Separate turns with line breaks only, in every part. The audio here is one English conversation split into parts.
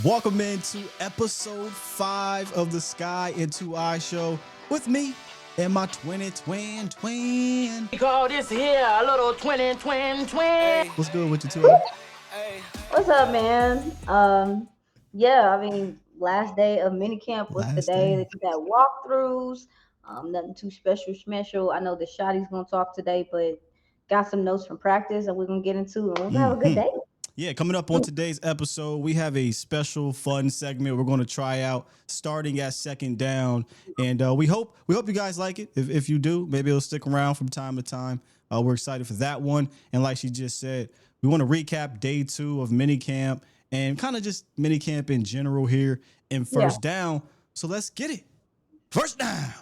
Welcome into episode 5 of the Sky Into Eye show with me and my twin.
We call this here a little twin.
What's good with you, two?
What's up, man? Yeah, I mean, last day of minicamp was the
Last
day
day.
that you got walkthroughs. Nothing too special. I know the Shotty's gonna talk today, but got some notes from practice, and we're gonna get into it. We're gonna have a good day.
Yeah, coming up on today's episode, we have a special fun segment we're going to try out starting at second down, and we hope you guys like it. If you do, maybe it'll stick around from time to time. We're excited for that one, and like she just said, we want to recap day 2 of minicamp and kind of just minicamp in general here in first down. So let's get it. First down.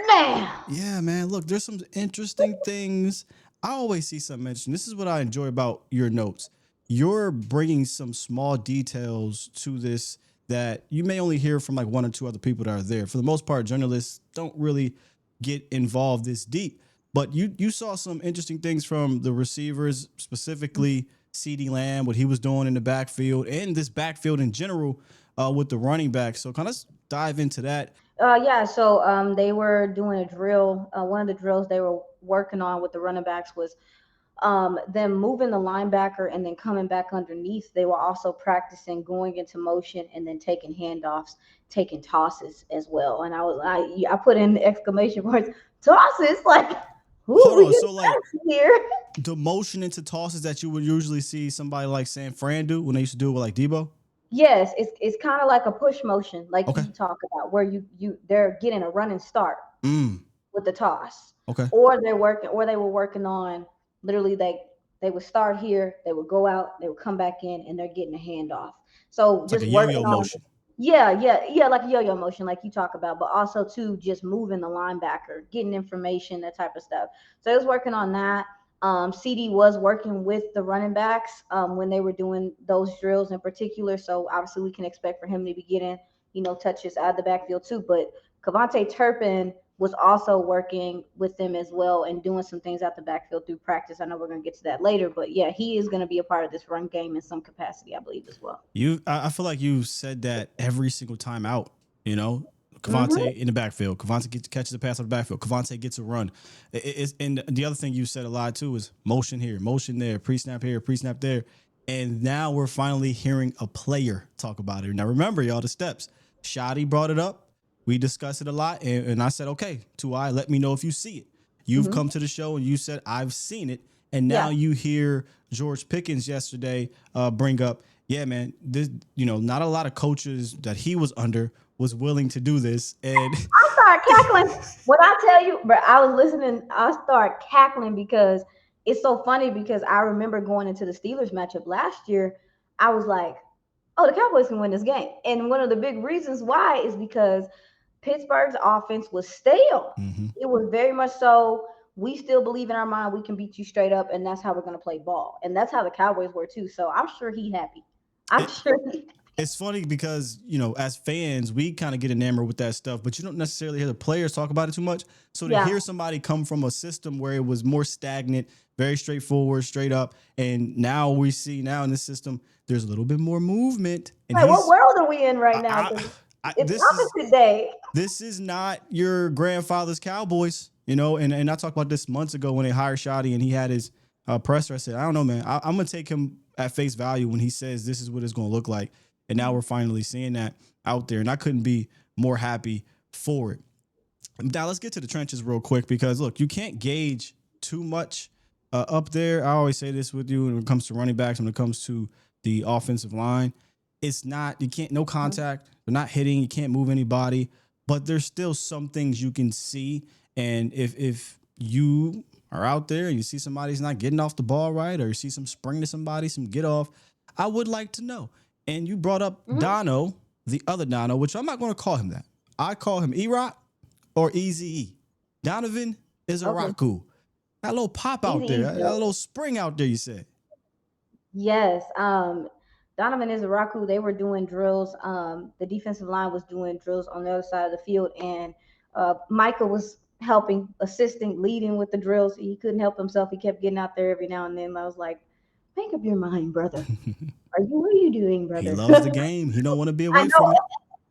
Now,
Yeah, man. Look, there's some interesting things. I always see something interesting. This is what I enjoy about your notes. You're bringing some small details to this that you may only hear from like one or two other people that are there. For the most part, journalists don't really get involved this deep. But you saw some interesting things from the receivers, specifically CeeDee Lamb, what he was doing in the backfield and this backfield in general with the running back. So kind of dive into that.
So they were doing a drill. One of the drills they were working on with the running backs was them moving the linebacker and then coming back underneath. They were also practicing going into motion and then taking handoffs, taking tosses as well. And I put in exclamation marks, tosses, like,
Hold
we
on,
get
so like
here.
the motion into tosses that you would usually see somebody like San Fran do when they used to do it with like Debo?
Yes, it's kind of like a push motion, like
Okay.
you talk about, where they're getting a running start with the toss,
Okay.
or they were working on literally they would start here, they would go out, they would come back in, and they're getting a handoff. So
It's like
just
a
working
yo-yo
on,
motion.
yeah, like a yo-yo motion, like you talk about, but also too just moving the linebacker, getting information, that type of stuff. So it was working on that. CD was working with the running backs when they were doing those drills in particular. So obviously we can expect for him to be getting, touches out of the backfield too. But Cavante Turpin was also working with them as well and doing some things out the backfield through practice. I know we're going to get to that later, but yeah, he is going to be a part of this run game in some capacity, I believe, as well.
I feel like you said that every single time out, you know,
Mm-hmm.
Cavante in the backfield. Cavante catches a pass out of the backfield. Cavante gets a run. And the other thing you said a lot too is motion here, motion there, pre-snap here, pre-snap there. And now we're finally hearing a player talk about it. Now remember, y'all, the steps. Shotty brought it up. We discussed it a lot. And I said, okay, Tuai, let me know if you see it. You've come to the show and you said, I've seen it. And now you hear George Pickens yesterday bring up, yeah, man, this, not a lot of coaches that he was under was willing to do this. And
I start cackling. When I tell you, but I was listening, I start cackling because it's so funny because I remember going into the Steelers matchup last year. I was like, oh, the Cowboys can win this game. And one of the big reasons why is because Pittsburgh's offense was stale. It was very much so. We still believe in our mind we can beat you straight up, and that's how we're going to play ball. And that's how the Cowboys were too. So I'm sure he happy. I'm sure he.
it's funny because, as fans, we kind of get enamored with that stuff, but you don't necessarily hear the players talk about it too much. So to hear somebody come from a system where it was more stagnant, very straightforward, straight up, and now we see now in this system, there's a little bit more movement. And
Like, what world are we in right now? It's
this
opposite day.
This is not your grandfather's Cowboys, and I talked about this months ago when they hired Shotty and he had his presser. I said, I don't know, man. I'm going to take him at face value when he says this is what it's going to look like. And now we're finally seeing that out there. And I couldn't be more happy for it. Now let's get to the trenches real quick because, look, you can't gauge too much up there. I always say this with you when it comes to running backs, when it comes to the offensive line. It's not, no contact. They're not hitting. You can't move anybody. But there's still some things you can see. And if you are out there and you see somebody's not getting off the ball right, or you see some spring to somebody, some get off, I would like to know. And you brought up Dono, the other Dono, which I'm not going to call him that. I call him E-Rock or Eazy-E. Donovan is a Raku. That little pop out there, that little spring out there, you said.
Yes. Donovan is a Raku. They were doing drills. The defensive line was doing drills on the other side of the field, and Micah was helping, assisting, leading with the drills. He couldn't help himself. He kept getting out there every now and then. I was like, make up your mind, brother. What are you doing,
He
brother?
loves the game. He don't want to be
I
away
know.
from it.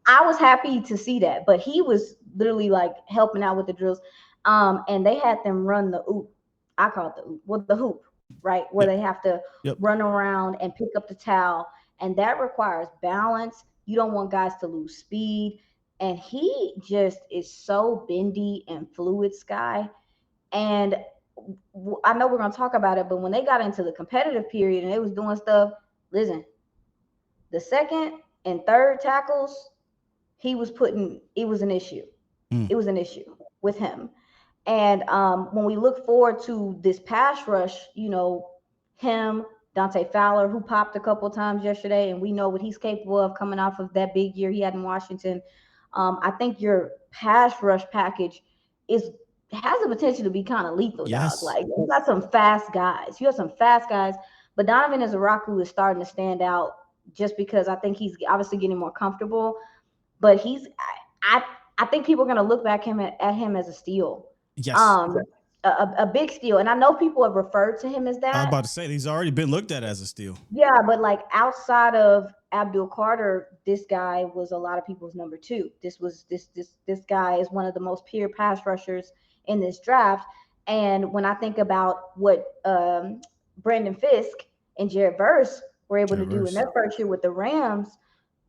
I was happy to see that, but he was literally like helping out with the drills. And they had them run the oop. I call it the oop. Well, the hoop, right? Where
Yep.
they have to
Yep.
run around and pick up the towel. And that requires balance. You don't want guys to lose speed. And he just is so bendy and fluid, Sky. And I know we're going to talk about it, but when they got into the competitive period and they was doing stuff, listen, the second and third tackles, he was putting, it was an issue.
Mm.
It was an issue with him. And when we look forward to this pass rush, him, Dante Fowler, who popped a couple times yesterday, and we know what he's capable of coming off of that big year he had in Washington. I think your pass rush package is has the potential to be kind of lethal, dog.
Yes.
Like you got some fast guys. You have some fast guys, but Donovan Izaraku is starting to stand out just because I think he's obviously getting more comfortable. But I, I think people are going to look back at him as a steal,
Yes.
um, a big steal. And I know people have referred to him as
I was
that.
about to say he's already been looked at as a steal.
Yeah, but like outside of Abdul Carter, this guy was a lot of people's number two. This guy is one of the most pure pass rushers in this draft. And when I think about what Brandon Fisk and Jared Verse were able to do in
Traverse.
their first year with the Rams,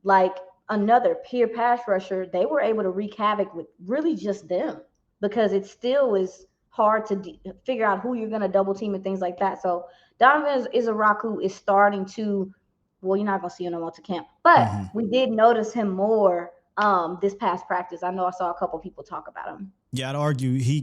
like another pure pass rusher, they were able to wreak havoc with really just them because it still is hard to figure out who you're going to double team and things like that. So Donovan Izaraku is starting to, well, you're not going to see him no more to camp, but
Mm-hmm.
we did notice him more this past practice. I know I saw a couple people talk about him.
Yeah, I'd argue he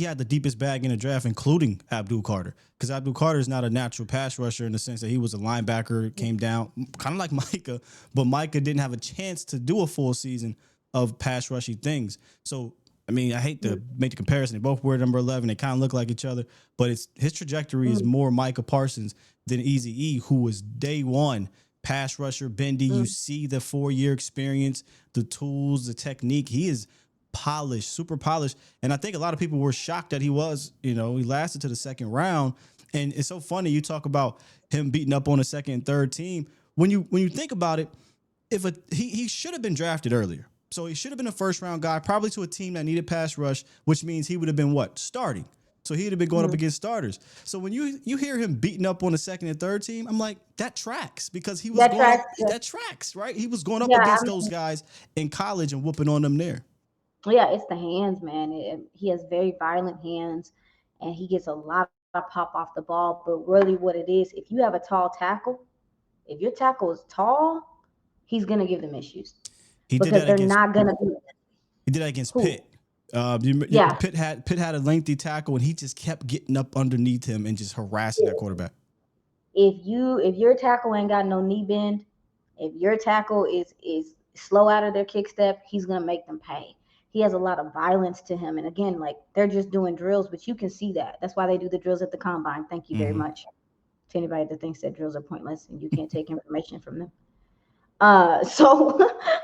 had the deepest bag in the draft, including Abdul Carter, because Abdul Carter is not a natural pass rusher in the sense that he was a linebacker, came down kind of like Micah, but Micah didn't have a chance to do a full season of pass rushing things. So I mean, I hate to make the comparison. They both wear number 11. They kind of look like each other, but his trajectory is more Micah Parsons than Easy E, who was day one pass rusher, bendy. You see the 4-year experience, the tools, the technique. He is polished, super polished. And I think a lot of people were shocked that he lasted to the second round. And it's so funny you talk about him beating up on the second and third team. When you think about it, he should have been drafted earlier. So he should have been a first round guy, probably to a team that needed pass rush, which means he would have been what? Starting. So he'd have been going up against starters. So when you hear him beating up on the second and third team, I'm like, that tracks because he was
That
going
tracks.
up. That tracks, right? He was going up
Yeah,
against those guys in college and whooping on them there.
yeah, it's the hands, man. He has very violent hands, and he gets a lot of pop off the ball. But really, what it is, if you have a tall tackle, if your tackle is tall, he's gonna give them issues
He did
because
that
they're
against
not gonna be
he did that against
who.
Pitt.
Yeah,
Pitt had a lengthy tackle and he just kept getting up underneath him and just harassing that quarterback.
if your tackle ain't got no knee bend, if your tackle is slow out of their kick step, he's gonna make them pay. He has a lot of violence to him, and again, like they're just doing drills, but you can see that. That's why they do the drills at the combine. Thank you very
Mm-hmm.
much to anybody that thinks that drills are pointless and you can't take information from them.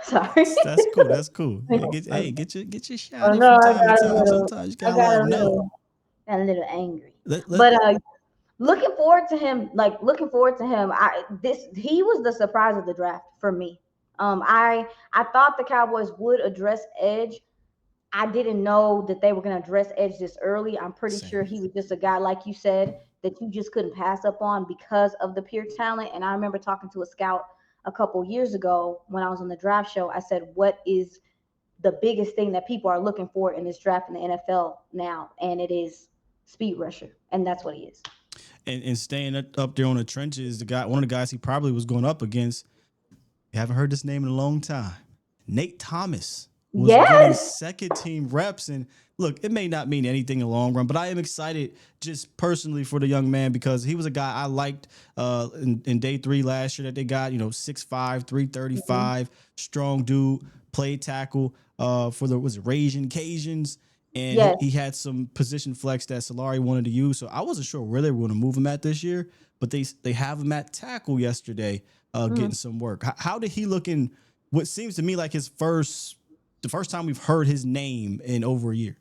Sorry.
That's cool. That's cool. Get your shot
Oh
in
no,
from time to time. Sometimes you
I
gotta let
got
them know.
a little angry.
Let
But looking forward to him, he was the surprise of the draft for me. I thought the Cowboys would address edge. I didn't know that they were going to address edge this early. I'm pretty sure
Same.
he was just a guy, like you said, that you just couldn't pass up on because of the pure talent. And I remember talking to a scout a couple years ago when I was on the draft show. I said, what is the biggest thing that people are looking for in this draft in the NFL now? And it is speed rusher. And that's what he is.
And staying up there on the trenches, one of the guys he probably was going up against. You haven't heard this name in a long time. Nate Thomas was getting
Yes.
second team reps. And look, it may not mean anything in the long run, but I am excited just personally for the young man because he was a guy I liked in day 3 last year that they got, 6'5", 335, strong dude, played tackle for the Raging Cajuns. And
Yes.
he had some position flex that Solari wanted to use. So I wasn't sure where they were going to move him at this year, but they have him at tackle yesterday, getting some work. How did he look in what seems to me like the first time we've heard his name in over a year?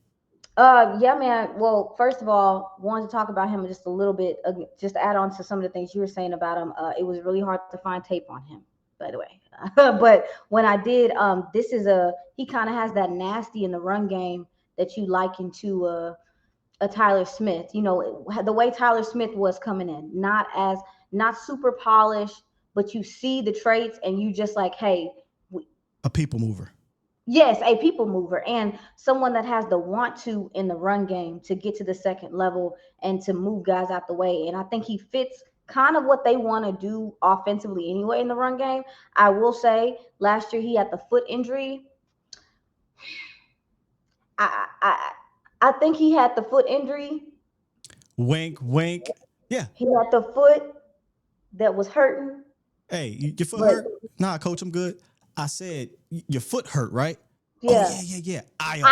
Yeah, man. Well, first of all, wanted to talk about him just a little bit, just to add on to some of the things you were saying about him. It was really hard to find tape on him, by the way. But when I did, this is he kind of has that nasty in the run game that you liken to a Tyler Smith. You know, the way Tyler Smith was coming in, not super polished, but you see the traits and you just like, hey,
A people mover.
yes, a people mover and someone that has the want to in the run game to get to the second level and to move guys out the way. And I think he fits kind of what they want to do offensively anyway in the run game. I will say last year he had the foot injury. I I I think he had the foot injury.
Wink, wink. Yeah.
He had the foot that was hurting,
Hey, your foot
but
hurt? Nah, coach, I'm good. I said your foot hurt, right? Oh
yeah.
yeah, yeah, yeah.
I
IR.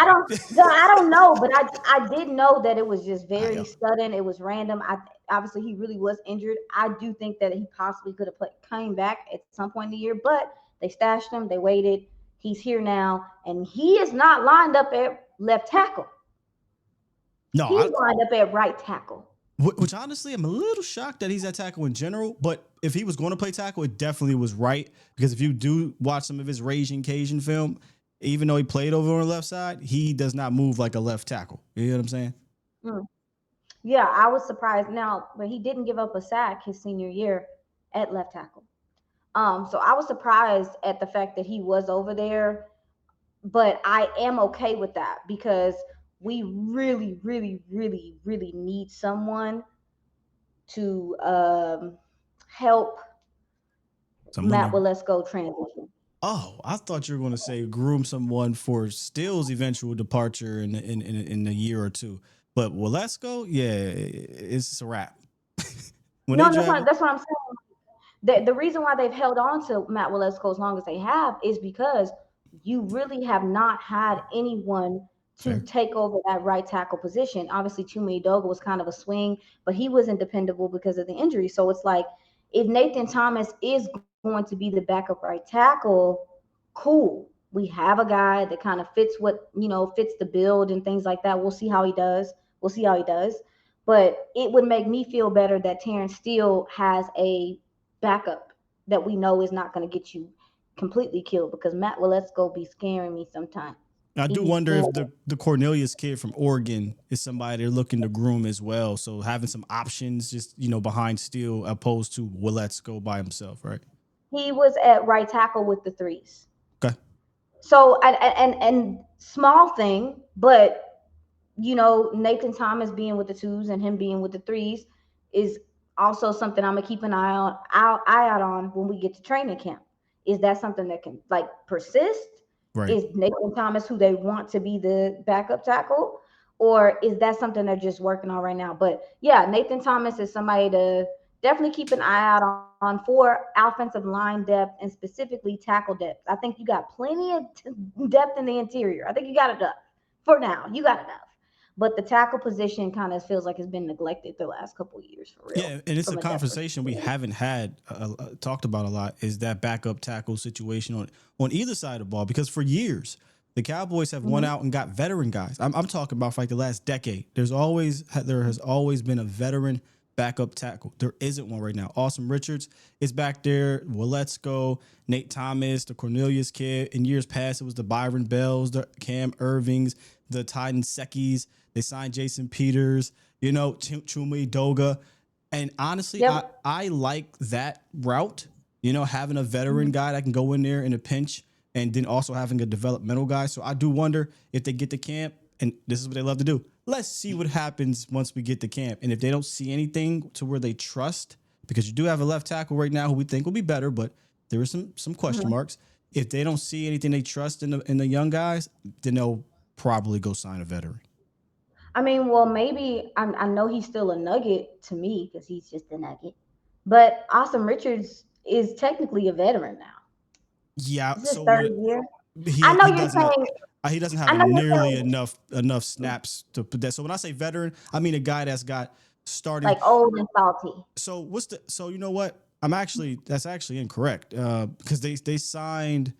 don't, I don't know, but I did know that it was just very
IR.
sudden. It was random. I obviously he really was injured. I do think that he possibly could have came back at some point in the year, but they stashed him. They waited. He's here now, and he is not lined up at left tackle.
No,
He's lined up at right tackle.
which honestly, I'm a little shocked that he's at tackle in general. But if he was going to play tackle, it definitely was right because if you do watch some of his Raging Cajun film, even though he played over on the left side, he does not move like a left tackle. You know what I'm saying?
Mm. Yeah, I was surprised. Now, but he didn't give up a sack his senior year at left tackle. So I was surprised at the fact that he was over there, but I am okay with that because we really, really, really, really need someone to help
Someone
Matt
to
Walesko transition.
Oh, I thought you were going to say groom someone for Steele's eventual departure in a year or two. But Walesko, yeah, it's a wrap. When they
No,
drafted,
that's what I'm saying. The reason why they've held on to Matt Walesko as long as they have is because you really have not had anyone to
fair.
take over that right tackle position. Obviously, Chuma Edoga was kind of a swing, but he wasn't dependable because of the injury. So it's like if Nathan Thomas is going to be the backup right tackle, cool. We have a guy that kind of fits what fits the build and things like that. We'll see how he does. We'll see how he does. But it would make me feel better that Terrence Steele has a backup that we know is not going to get you completely killed because Matt Waletzko be scaring me sometimes.
I
He
do
be
wonder
scaring
if the Cornelius kid from Oregon is somebody they're looking to groom as well. So having some options just, behind Steele opposed to Waletzko by himself, right?
He was at right tackle with the threes.
Okay.
So and small thing, but Nathan Thomas being with the twos and him being with the threes is also something I'm gonna keep an eye out on when we get to training camp. Is that something that can like persist?
Right.
Is Nathan Thomas who they want to be the backup tackle? Or is that something they're just working on right now? But yeah, Nathan Thomas is somebody to definitely keep an eye out on for offensive line depth and specifically tackle depth. I think you got plenty of depth in the interior. I think you got enough for now. You got enough. But the tackle position kind of feels like it's been neglected the last couple of years for real.
Yeah, and it's a
From a depth
conversation we
perspective.
haven't had talked about a lot. Is that backup tackle situation on either side of the ball? Because for years the Cowboys have won
Mhm.
out and got veteran guys. I'm talking about for like the last decade. There has always been a veteran backup tackle. There isn't one right now. Awesome Richards is back there. Well, let's go. Nate Thomas, the Cornelius kid. In years past, it was the Byron Bells, the Cam Irvings, the Titan Sekis. They signed Jason Peters. Chuma Doga. And honestly, I,
Yep.
I like that route, having a veteran
Mhm.
guy that can go in there in a pinch and then also having a developmental guy. So I do wonder if they get to camp, and this is what they love to do. Let's see what happens once we get to camp. And if they don't see anything to where they trust, because you do have a left tackle right now who we think will be better, but there are some question
Mhm.
marks. If they don't see anything they trust in the young guys, then they'll probably go sign a veteran.
I mean, well, maybe I know he's still a nugget to me because he's just a nugget. But Awesome Richards is technically a veteran now.
Yeah.
This is his
So
third
what
year.
he
I know
he
you're
doesn't
saying.
he doesn't have
I
a
know you're
nearly
saying
enough snaps to put that. So when I say veteran, I mean a guy that's got starting.
like old and salty.
So you know what? That's actually incorrect because they signed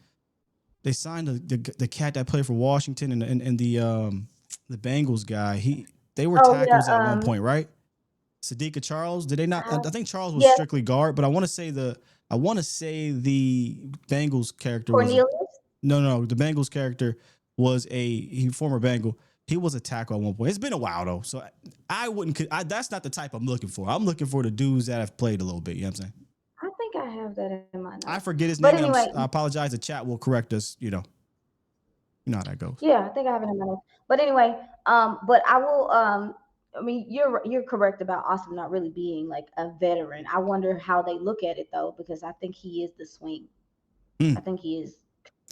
the cat that played for Washington and the the Bengals guy. They were
Oh yeah,
tackles at one point, right? Sadiqa Charles. Did they not?
uh,
I think Charles was
yeah,
strictly guard, but I want to say the Bengals character was a
Cornelius.
no. The Bengals character was he former Bengal. He was a tackle at one point. It's been a while though, so I wouldn't. That's not the type I'm looking for. I'm looking for the dudes that have played a little bit. You know what I'm saying?
I think I have that in my
I
notes.
forget his
But
name, and
anyway,
I apologize. The chat will correct us. You know how that goes.
yeah, I think I have it in my notes. But anyway, but I will I mean you're correct about Austin not really being like a veteran. I wonder how they look at it though, because I think he is the swing. I
Mm.
think he is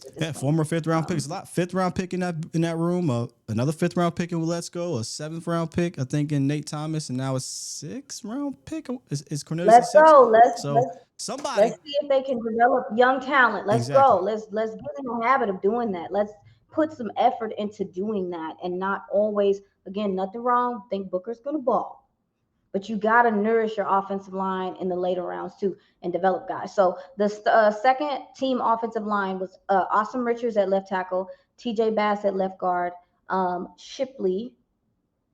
the
Yeah,
swing.
former fifth round pick. It's
Um
a lot. Fifth round pick in that room. Another fifth round pick in Let's Go. A seventh round pick, I think, in Nate Thomas, and now a sixth round pick. Is Cornelius a
let's
six?
go.
So somebody
Let's see if they can develop young talent. Let's
exactly.
go. Let's get in the habit of doing that. Let's put some effort into doing that and not always again, nothing wrong. Think Booker's gonna ball. But you got to nourish your offensive line in the later rounds too and develop guys. So the second team offensive line was Austin Richards at left tackle, TJ Bass at left guard, Shipley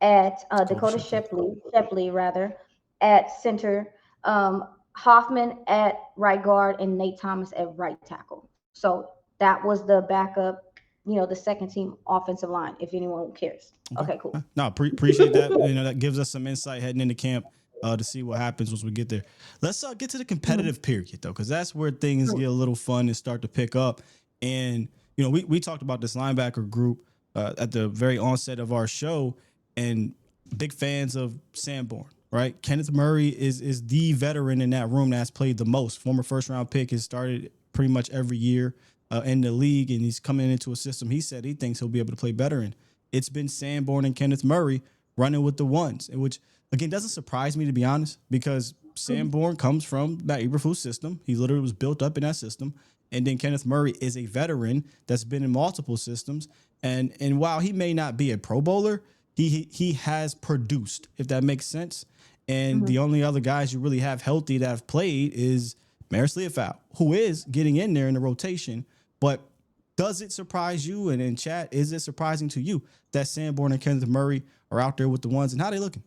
at
Kobe
Dakota
Shipley.
Shepley rather at center, Hoffman at right guard, and Nate Thomas at right tackle. So that was the backup, the second team offensive line. If anyone cares.
Okay.
Okay, cool.
No, appreciate that. That gives us some insight heading into camp to see what happens once we get there. Let's get to the
Mhm.
competitive period though, because that's where things get a little fun and start to pick up. And we talked about this linebacker group at the very onset of our show, and big fans of Sanborn. Right, Kenneth Murray is the veteran in that room that's played the most. Former first round pick has started pretty much every year in the league, and he's coming into a system he said he thinks he'll be able to play better in. It's been Sanborn and Kenneth Murray running with the ones, which again doesn't surprise me to be honest, because Sanborn comes from that Eberflus system. He literally was built up in that system, and then Kenneth Murray is a veteran that's been in multiple systems. And while he may not be a Pro Bowler, he has produced, if that makes sense. And
Mhm.
the only other guys you really have healthy that have played is Maris Leofau, who is getting in there in the rotation. But does it surprise you? And in chat, is it surprising to you that Sanborn and Kenneth Murray are out there with the ones, and how they looking?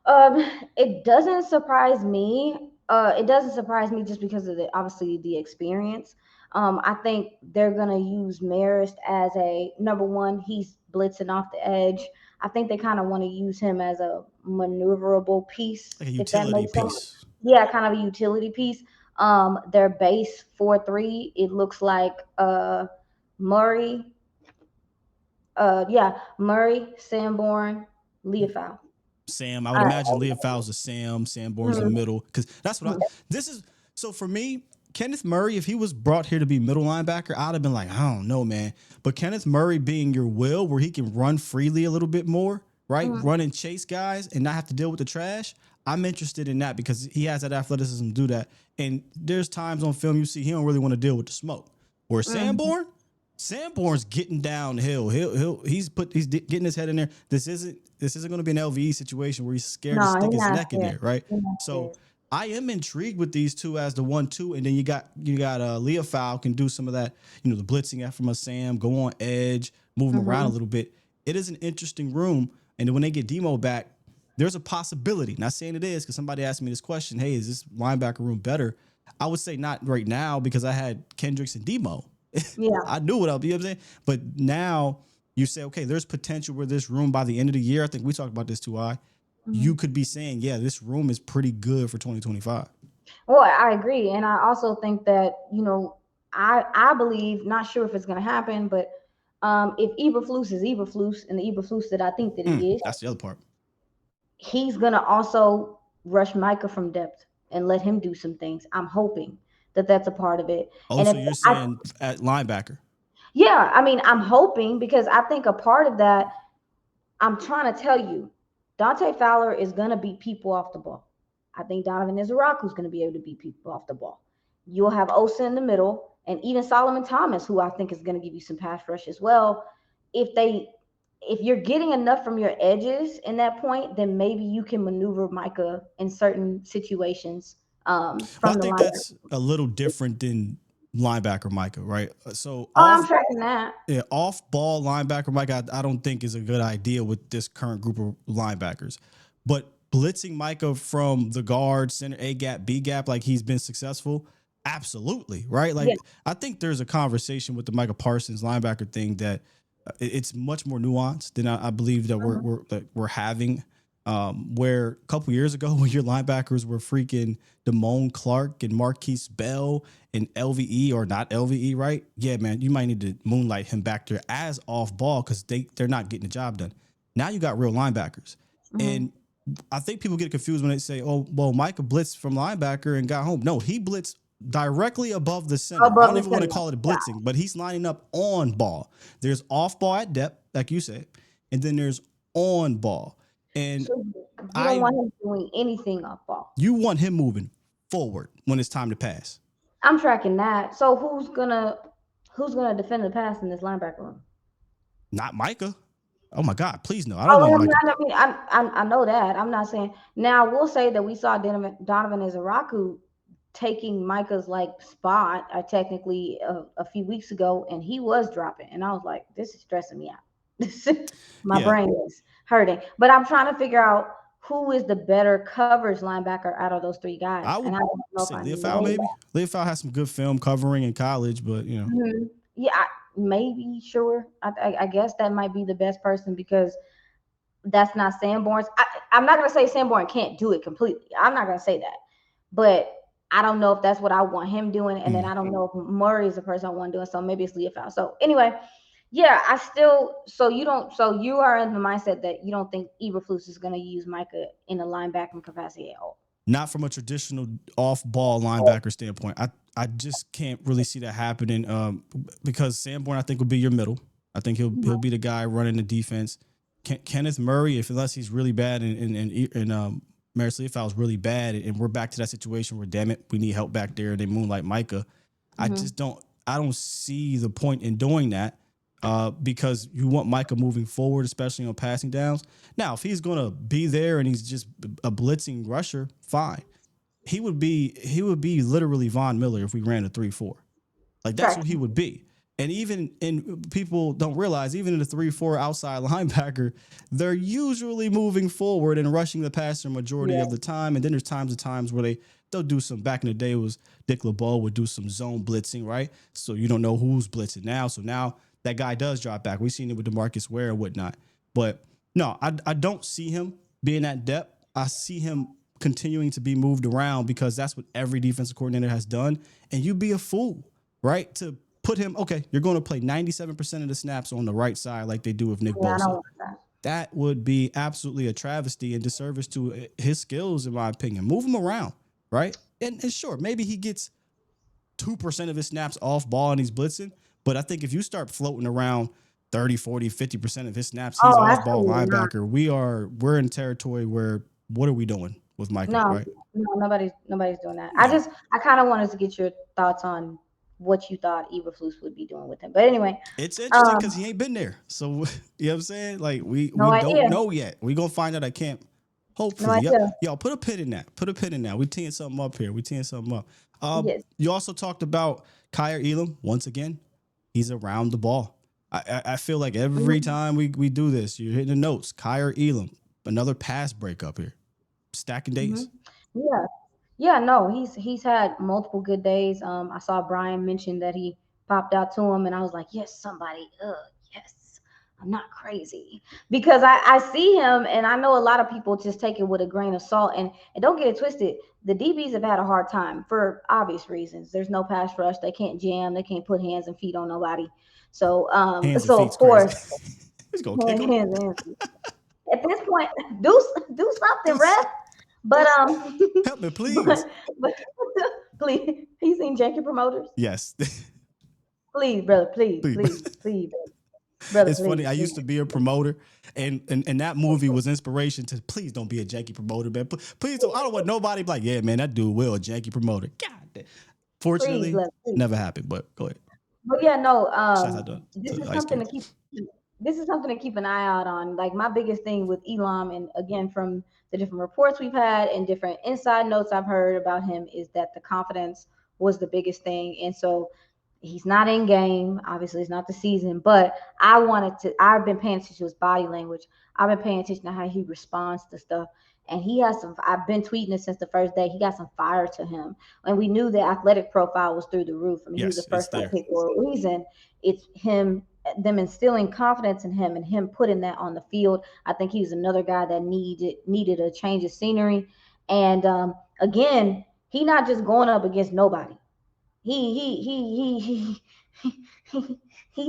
Um, it doesn't surprise me. It doesn't surprise me just because of the obviously the experience. I think they're gonna use Marist as a number one. He's blitzing off the edge. I think they kind of want to use him as a maneuverable piece,
Like a
if that
utility
makes sense.
piece.
Yeah, kind of a utility piece. Their base 4-3. It looks like Murray. Yeah, Murray, Sanborn, Leofau.
Sam, I would
Uh,
imagine Leofau's a Sam, Sanborn's a
mhm,
middle, because that's what
mhm,
this is. So for me, Kenneth Murray, if he was brought here to be middle linebacker, I'd have been like, I don't know, man. But Kenneth Murray being your will, where he can run freely a little bit more, right?
mhm.
Run and chase guys and not have to deal with the trash. I'm interested in that because he has that athleticism to do that. And there's times on film you see he don't really want to deal with the smoke. Where
Mhm.
Sanborn's getting downhill. Getting his head in there. This isn't going to be an LVE situation where he's scared to
No,
stick
he's
his
not
neck in
scared.
there, right?
He's not
So
scared.
I am intrigued with these two as the 1-2, and then you got Leah Fowl can do some of that, the blitzing out from a Sam, go on edge, move him around a
Mhm.
little bit. It is an interesting room, and then when they get Demo back, there's a possibility. Not saying it is, because somebody asked me this question: Hey, is this linebacker room better? I would say not right now because I had Kendricks and Demo.
Yeah.
I knew what I'll be. You know what I'm saying, but now you say, okay, there's potential where this room by the end of the year. I think we talked about this too. You
Mhm.
could be saying, yeah, this room is pretty good for 2025.
Well, I agree, and I also think that I believe, not sure if it's going to happen, but if Eberflus is Eberflus and the Eberflus that I think that he is,
That's the other part.
he's going to also rush Micah from depth and let him do some things. I'm hoping that that's a part of it,
Oh,
and
so
if
you're
I
saying at linebacker?
yeah, I mean, I'm hoping because I think a part of that, I'm trying to tell you, Dante Fowler is going to beat people off the ball. I think Donovan Izaraku is going to be able to beat people off the ball. You'll have Osa in the middle, and even Solomon Thomas, who I think is going to give you some pass rush as well. If they, if you're getting enough from your edges in that point, then maybe you can maneuver Micah in certain situations
Well, I
from the
think
linebacker.
that's a little different than linebacker Micah, right? So
Oh, I'm tracking that.
off ball linebacker Micah, I don't think is a good idea with this current group of linebackers. But blitzing Micah from the guard, center, A gap, B gap, like he's been successful, absolutely, right?
Yeah.
Like I think there's a conversation with the Micah Parsons linebacker thing that it's much more nuanced than I believe that we're having. Where a couple years ago, when your linebackers were freaking Damone Clark and Marquise Bell and LVE or not LVE, right? Yeah, man, you might need to moonlight him back there as off ball because they're not getting the job done. Now you got real linebackers,
Mm-hmm.
and I think people get confused when they say, "Oh, well, Micah blitzed from linebacker and got home." No, he blitzed directly above the center. I
Above
don't
the
even want to
center.
call it
Yeah.
blitzing, but he's lining up on ball. There's off ball at depth, like you said, and then there's on ball. And
So you don't
I
want him doing anything off ball.
you want him moving forward when it's time to pass.
I'm tracking that. So who's gonna defend the pass in this linebacker room?
Not Micah. Oh my God, please no. I don't
Oh,
want
I mean,
Micah.
I know that. I'm not saying now. We'll say that we saw Donovan Izaraku taking Micah's like spot. Technically a few weeks ago, and he was dropping, and I was like, this is stressing me out. My
Yeah,
brain is hurting. But I'm trying to figure out who is the better coverage linebacker out of those three guys,
I
and
would
I don't know if
say
I
Leofow
know
maybe.
that.
Leofow has some good film covering in college, but
Yeah, maybe sure. I guess that might be the best person because that's not Sanborn's. I'm not gonna say Sanborn can't do it completely. I'm not gonna say that, but I don't know if that's what I want him doing, and then
mm,
I don't know if Murray is the person I want doing. So maybe it's Leofow. So anyway, yeah, I still. So you don't. So you are in the mindset that you don't think Eberflus is gonna use Micah in a linebacking capacity at all.
not from a traditional off-ball linebacker standpoint. I just can't really see that happening. Because Sanborn I think will be your middle. I think he'll be the guy running the defense. Kenneth Murray, if unless he's really bad and Maris Leofow is really bad, and we're back to that situation where damn it, we need help back there. They moonlight Micah. I
Mm-hmm.
just don't. I don't see the point in doing that. Because you want Micah moving forward, especially on passing downs. Now, if he's gonna be there and he's just a blitzing rusher, fine. He would be literally Von Miller if we ran a 3-4. Like that's
Track.
who he would be. And people don't realize even in the 3-4 outside linebacker, they're usually moving forward and rushing the passer majority
Yeah.
of the time. And then there's times where they'll do some. Back in the day, it was Dick LeBeau would do some zone blitzing, right? So you don't know who's blitzing now. So now that guy does drop back. We've seen it with DeMarcus Ware and whatnot. But no, I don't see him being at depth. I see him continuing to be moved around because that's what every defensive coordinator has done. And you'd be a fool, right? To put him, okay, you're going to play 97% of the snaps on the right side like they do with Nick
Yeah, I don't
Bosa.
want that.
That would be absolutely a travesty and disservice to his skills, in my opinion. Move him around, right? And sure, maybe he gets 2% of his snaps off ball and he's blitzing. But I think if you start floating around 30, 40, 50% of his snaps, he's
Oh,
off ball
absolutely not.
linebacker. We're in territory where what are we doing with Micah,
No,
right?
no, nobody's doing that.
No.
I kind of wanted to get your thoughts on what you thought Eberflus would be doing with him. But anyway,
It's interesting because
um,
he ain't been there. So you know what I'm saying? Like we
no
don't
idea,
know yet. We gonna find out at camp.
no
Hopefully. Yep.
idea.
Y'all put a pin in that. Put a pin in that. We teeing something up here. We teeing something up.
Yes.
You also talked about Kyer Elam. Once again, he's around the ball. I feel like every
Mhm,
time we do this, you're hitting the notes. Kyer Elam, another pass break up here. Stacking days.
mhm. Yeah, yeah. No, he's had multiple good days. I saw Brian mention that he popped out to him, and I was like, yes, somebody. Yes. I'm not crazy because I see him, and I know a lot of people just take it with a grain of salt. And don't get it twisted. The DBs have had a hard time for obvious reasons. There's no pass rush. They can't jam. They can't put hands and feet on nobody. So
Hands and
so of
feet's crazy.
course,
He's gonna kick him.
hands and feet. At this point, do something, ref. But
Help me,
but
please.
but please, he's seen janky promoters.
Yes.
Please, brother, please,
Please.
please, please, brother,
It's funny.
please,
I used
please.
to be a promoter, and that movie was inspiration to please don't be a janky promoter, man. Please don't. I don't want nobody be like, yeah, man, that dude will a janky promoter. God damn.
Please,
Fortunately,
please.
never happened. But go ahead.
But yeah, no,
Shout out
this
to
is
Ice
something
Cube.
to keep. This is something to keep an eye out on. Like my biggest thing with Elam, and again from the different reports we've had and different inside notes I've heard about him, is that the confidence was the biggest thing. And so he's not in game. Obviously, it's not the season, but I've been paying attention to his body language. I've been paying attention to how he responds to stuff. And he has some, I've been tweeting it since the first day. He got some fire to him. And we knew the athletic profile was through the roof. I mean, he was a
Yes, it's
first round
there.
pick for a reason. It's him, them instilling confidence in him and him putting that on the field. I think he's another guy that needed a change of scenery. And again, he not just going up against nobody. He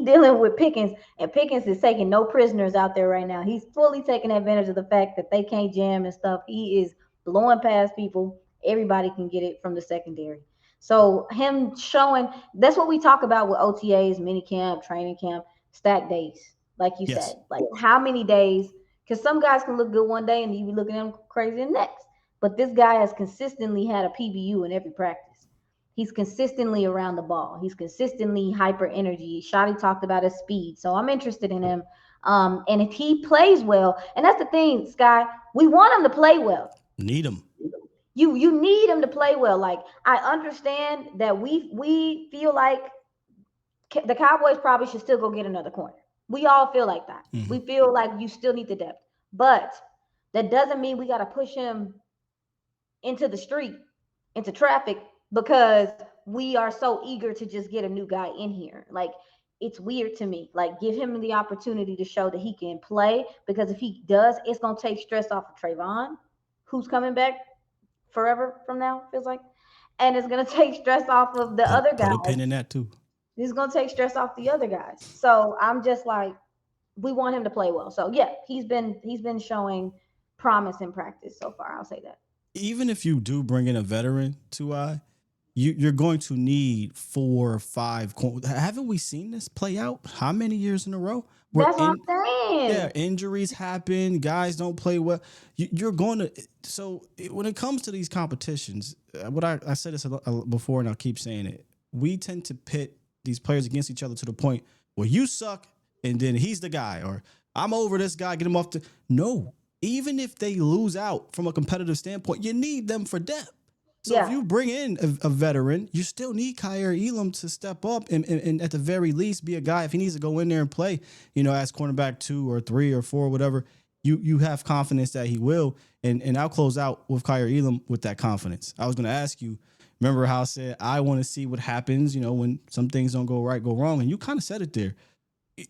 dealing with Pickens, and Pickens is taking no prisoners out there right now. He's fully taking advantage of the fact that they can't jam and stuff. He is blowing past people. Everybody can get it from the secondary. So him showing, that's what we talk about with OTAs, mini camp, training camp, stack days, like you
Yes.
said. Like how many days? Because some guys can look good one day and you be looking at them crazy the next. But this guy has consistently had a PBU in every practice. He's consistently around the ball. He's consistently hyper energy. Shotty talked about his speed. So I'm interested in him. And if he plays well, and that's the thing, Sky, we want him to play well.
Need him.
You need him to play well. Like I understand that we feel like the Cowboys probably should still go get another corner. We all feel like that.
Hmm.
We feel like you still need the depth. But that doesn't mean we got to push him into the street, into traffic, because we are so eager to just get a new guy in here. Like it's weird to me. Like give him the opportunity to show that he can play, because if he does, it's gonna take stress off of Trayvon, who's coming back forever from now, feels like. And it's gonna take stress off of the other
Put a
guys.
pin in that too.
It's gonna take stress off the other guys. So I'm just like, we want him to play well. So yeah, he's been showing promise in practice so far. I'll say that.
Even if you do bring in a veteran to you're going to need 4 or 5. Haven't we seen this play out? How many years in a row? Where
That's what I'm saying.
yeah, injuries happen. Guys don't play well. You're going to. So when it comes to these competitions, what I said this before, and I'll keep saying it. We tend to pit these players against each other to the point where you suck, and then he's the guy, or I'm over this guy. Get him off the. No, even if they lose out from a competitive standpoint, you need them for depth. So if
Yeah.
you bring in a veteran, you still need Kyer Elam to step up and at the very least be a guy. If he needs to go in there and play, as cornerback 2 or 3 or 4, whatever, you have confidence that he will. And I'll close out with Kyer Elam with that confidence. I was going to ask you, remember how I said I want to see what happens, when some things don't go right, go wrong, and you kind of said it there.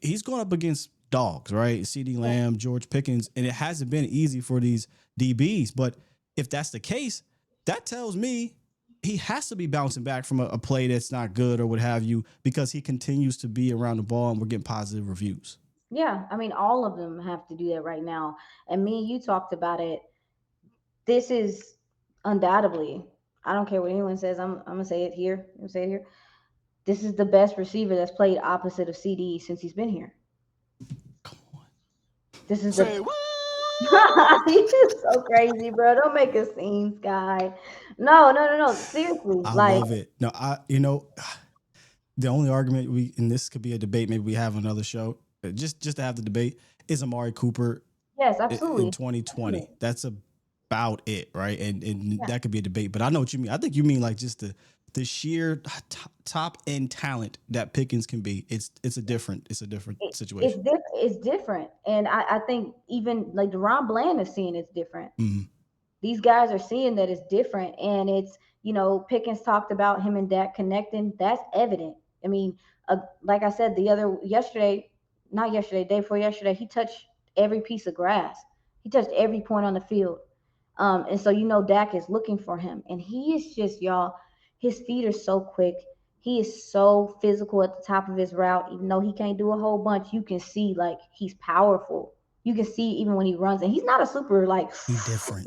He's going up against dogs, right? CD Lamb, George Pickens, and it hasn't been easy for these DBs. But if that's the case, that tells me he has to be bouncing back from a play that's not good or what have you, because he continues to be around the ball and we're getting positive reviews.
Yeah, I mean, all of them have to do that right now. And me and you talked about it. This is undoubtedly, I don't care what anyone says, I'm gonna say it here. I'm gonna say it here. This is the best receiver that's played opposite of CD since he's been here.
Come on.
This is
Say
the
what?
You're so crazy, bro. Don't make a scene, Sky. No, no, no, no. Seriously,
I
like
love it. No, the only argument and this could be a debate, maybe we have another show, just to have the debate, is Amari Cooper
yes,
in
absolutely.
2020. That's about it, right? And
Yeah.
that could be a debate, but I know what you mean. I think you mean like just the sheer top end talent that Pickens can be. It's a different
It's
situation.
different. It's different, and I think even like Deron Bland is seeing it's different.
Mhm.
These guys are seeing that it's different, and it's Pickens talked about him and Dak connecting. That's evident. I mean, like I said the other yesterday, not yesterday, day before yesterday, he touched every piece of grass. He touched every point on the field. And so Dak is looking for him, and he is just y'all. His feet are so quick. He is so physical at the top of his route. Even though he can't do a whole bunch, you can see like he's powerful. You can see even when he runs, and he's not a super like.
He different.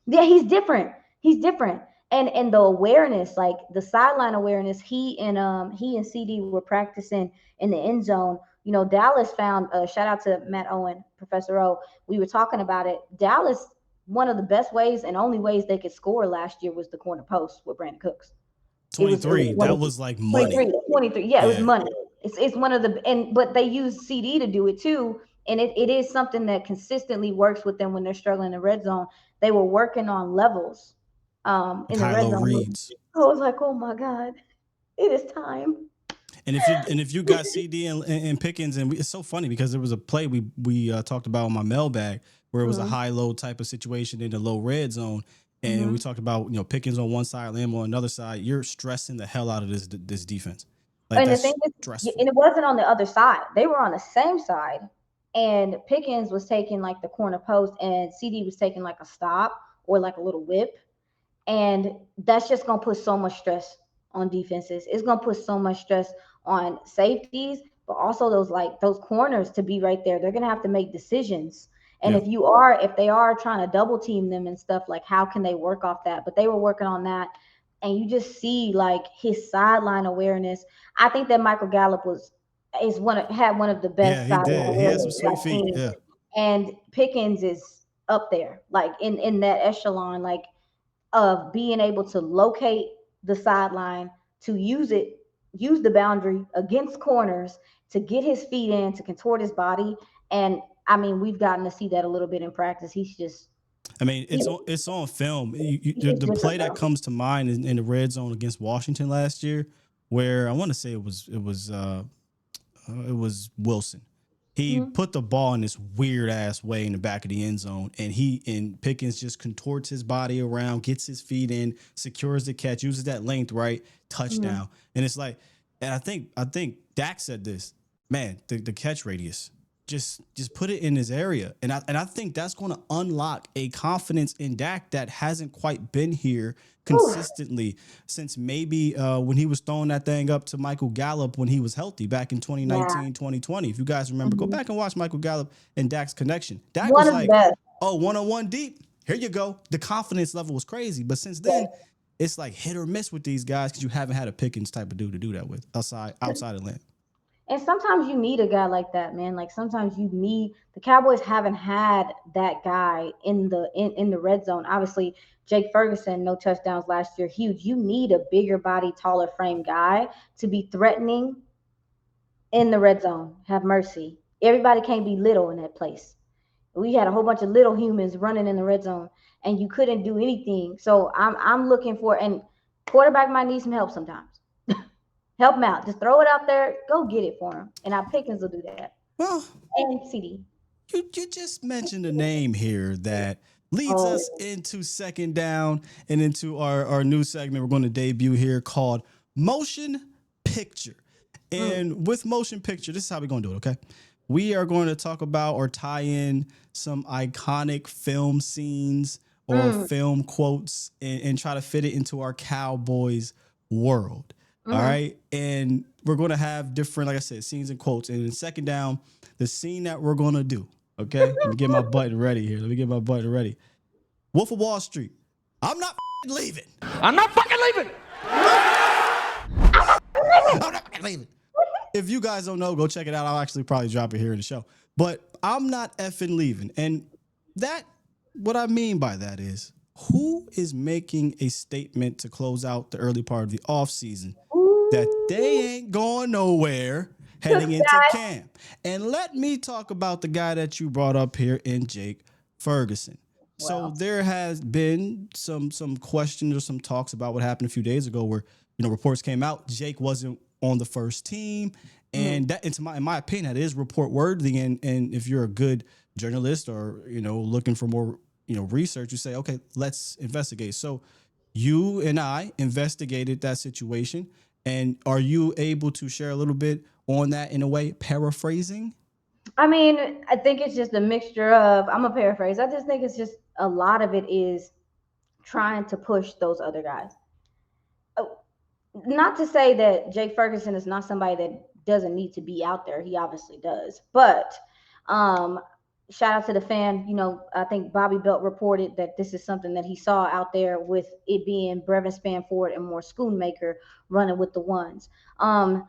Yeah, he's different. He's different. And the awareness, like the sideline awareness, he and CD were practicing in the end zone. Dallas found shout out to Matt Owen, Professor O. We were talking about it. Dallas, one of the best ways and only ways they could score last year was the corner post with Brandon Cooks. It was
23.
one
That
of
was like
23,
money.
23. Yeah, it was
Yeah.
money. It's one of the but they use CD to do it too, and it is something that consistently works with them when they're struggling in the red zone. They were working on levels.
Like
in the
high
red
low
zone.
reads.
I was like, oh my God, it is time.
And if you got CD and Pickens, and it's so funny because there was a play we talked about on my mailbag where it was a
Mm-hmm.
high low type of situation in the low red zone, and we
Mm-hmm.
talked about Pickens on one side, Lamb on another side. You're stressing the hell out of this defense, like
And the thing
that's
is,
stressful.
and it wasn't on the other side. They were on the same side. And Pickens was taking like the corner post, and CD was taking like a stop or like a little whip. And that's just going to put so much stress on defenses. It's going to put so much stress on safeties, but also those corners to be right there. They're going to have to make decisions. And
Yeah,
if they are trying to double team them and stuff, like how can they work off that? But they were working on that, and you just see like his sideline awareness. I think that Michael Gallup had one of the
yeah,
best
he
sideline
did. He had some
awareness
sweet
I've
feet.
seen,
Yeah,
and Pickens is up there, like in that echelon, like of being able to locate the sideline, to use the boundary against corners, to get his feet in, to contort his body. And I mean, we've gotten to see that a little bit in practice.
I mean
He,
it's on film.
he's just
The play
different
that
though.
comes to mind in the red zone against Washington last year, where I want to say it was Wilson. He
Mhm.
put the ball in this weird ass way in the back of the end zone, and Pickens just contorts his body around, gets his feet in, secures the catch, uses that length right,
Mhm.
touchdown. And it's like, and I think Dak said this, man, the catch radius. Just put it in his area. And I think that's going to unlock a confidence in Dak that hasn't quite been here
Whew.
consistently since maybe when he was throwing that thing up to Michael Gallup when he was healthy back in
Yeah.
2019, 2020. If you guys remember, go
Mhm.
back and watch Michael Gallup and Dak's connection. Dak
One
was
of the
like,
best.
oh, one-on-one deep. Here you go. The confidence level was crazy. But since then,
Yes.
it's like hit or miss with these guys because you haven't had a Pickens type of dude to do that with outside of Lamb.
And sometimes you need a guy like that, man. Like sometimes you need the Cowboys haven't had that guy in the red zone. Obviously, Jake Ferguson, no touchdowns last year, huge. You need a bigger body, taller frame guy to be threatening in the red zone. Have mercy. Everybody can't be little in that place. We had a whole bunch of little humans running in the red zone, and you couldn't do anything. So I'm looking for, and quarterback might need some help sometimes. Help him out. Just throw it out there. Go get it for him. And our Pickens will do that.
Well,
And CD.
you just mentioned a name here that leads us
Oh,
into second down and into our new segment we're going to debut here called Motion Picture.
mm,
And with Motion Picture, this is how we're going to do it, okay? We are going to talk about or tie in some iconic film scenes or
mm,
film quotes and try to fit it into our Cowboys world. All
mm-hmm.
right. And we're going to have different, like I said, scenes and quotes. And in second down, the scene that we're going to do. Okay. Let me get my button ready here. Let me get my button ready. Wolf of Wall Street. I'm not leaving.
I'm not fucking leaving.
I'm not leaving. If you guys don't know, go check it out. I'll actually probably drop it here in the show. But I'm not effing leaving. And that, what I mean by that is, who is making a statement to close out the early part of the offseason that they
Ooh,
ain't going nowhere
took
heading into
that.
camp? And let me talk about the guy that you brought up here in Jake Ferguson. So
Well,
there has been some questions or some talks about what happened a few days ago where reports came out Jake wasn't on the first team,
mm-hmm.
and that in my opinion that is report worthy. And if you're a good journalist or looking for more research, you say okay, let's investigate. So you and I investigated that situation, and are you able to share a little bit on that in a way, paraphrasing?
I mean, I think it's just a mixture of, I'm a paraphrase. I just think it's just a lot of it is trying to push those other guys. Oh, not to say that Jake Ferguson is not somebody that doesn't need to be out there. He obviously does. But um, shout out to the fan. I think Bobby Belt reported that this is something that he saw out there with it being Brevin Spanford and more Schoonmaker running with the ones. Um,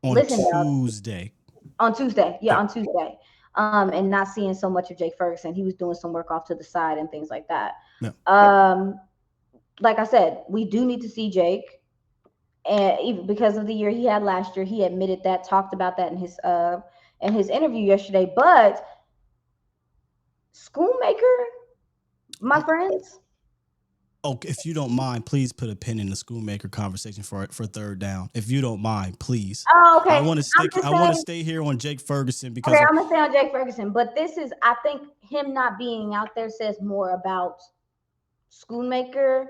On
listen, y'all,
Tuesday.
on Tuesday. Yeah,
Yep.
on Tuesday. And not seeing so much of Jake Ferguson. He was doing some work off to the side and things like that.
Yep.
Like I said, we do need to see Jake. And even because of the year he had last year, he admitted that, talked about that in his interview yesterday. But Schoonmaker, my friends,
Oh, if you don't mind, please put a pin in the Schoonmaker conversation for third down. If you don't mind, please.
Oh, okay.
I want to
I'm
stick.
just
I want to
saying.
stay here on Jake Ferguson
Okay,
because
I'm gonna stay on Jake Ferguson, but this is, I think, him not being out there says more about Schoonmaker